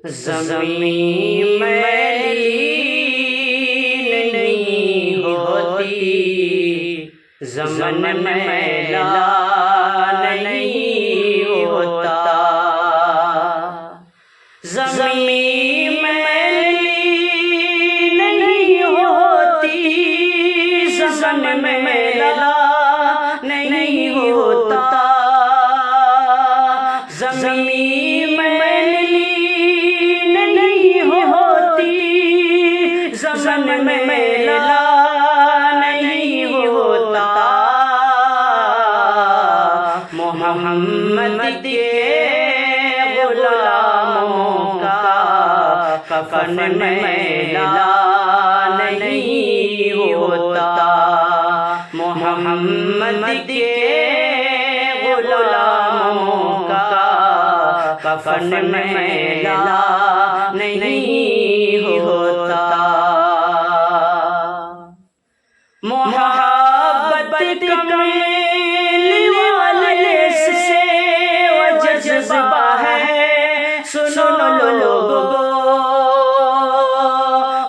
زمین میلی نہیں ہوتی، زمن میلا نہیں ہوتا، زمین میلی نہیں ہوتی، زمن میلا نہیں ہوتا، زمین میلی نہیں ہوتی، زمن میلا نہیں ہوتا، محمد کے غلاموں کا کفن میلا نہیں ہوتا، محمد کے غلاموں کا کفن میلا نہیں ہوتا، محبت کمیل والے سے وہ جذبہ ہے، سنو لوگو،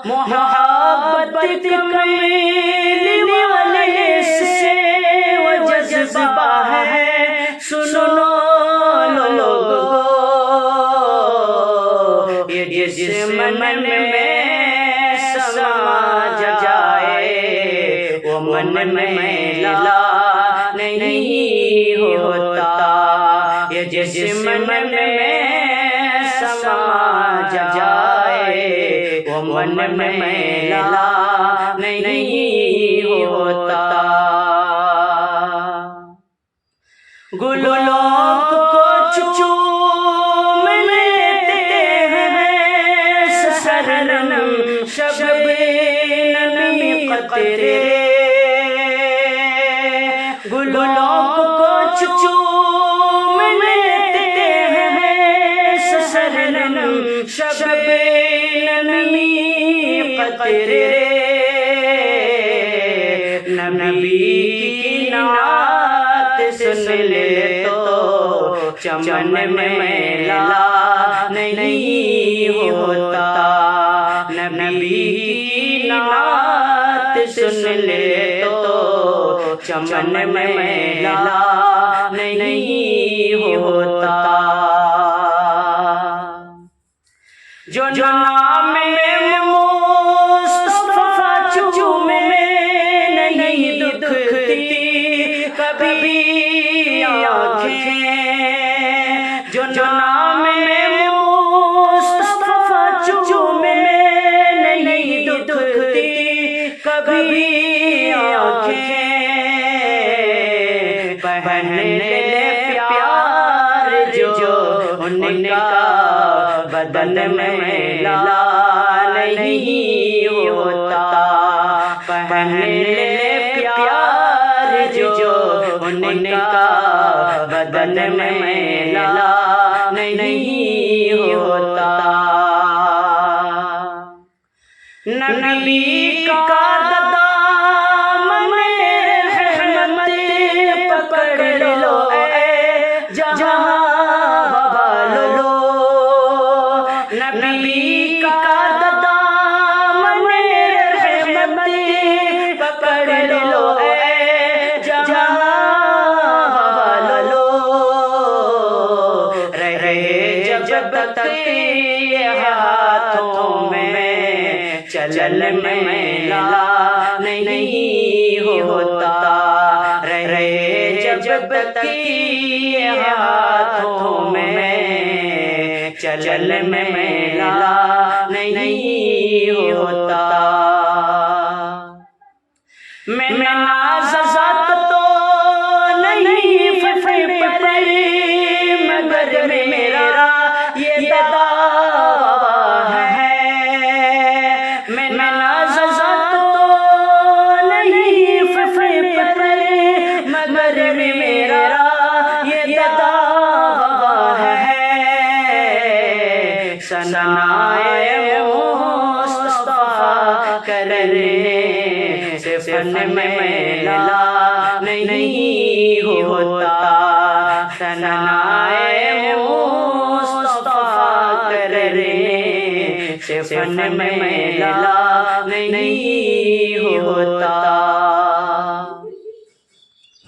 محبت کمیل والے سے وہ جذبہ ہے، سنو لوگو، یہ جسم میں سما جائے وہ من میلا نہیں ہوتا، یہ جسم میں سما جائے وہ من میلا نہیں ہوتا، گلوں کو چوم لیتے ہیں سرنم شبنم قطرے، گلوں کو چوم لیتے ہیں سرنم شبنم قطرے، نبی کی نعت سن لے تو چمن میلا نہیں ہوتا، نبی کی نعت سن لے تو چمن میلا نہیں ہوتا، جو نام مصطفیٰ چومے نہیں دکھتی کبھی آنکھیں، جو نام مصطفیٰ چومے نہیں دکھتی کبھی آنکھیں، پہن لے پیار جو ان کا بدن میلا نہیں ہوتا، پہن لے پیار جو ان کا بدن میلا نہیں ہوتا، نبی کا دامن رحمت پکڑ لو اے جہاں والو، نبی کا دامن رحمت پکڑ لو اے جہاں والو، رہے جب تک یہ ہاتھوں میں چلن میلا نہیں ہوتا، رہے جب تک یہ ہاتھوں میں چلن میلا نہیں ہوتا، میں ناز ذات تو نہیں پر مگر میرا یہ دعویٰ ہے، میں ناز ذات تو نہیں پر مگر میرا یہ دعویٰ ہے، ثنائے مصطفیٰ کرنے سے فن میلا نہیں ہوتا، ثنائے مصطفیٰ کرنے سے فن میلا نہیں ہوتا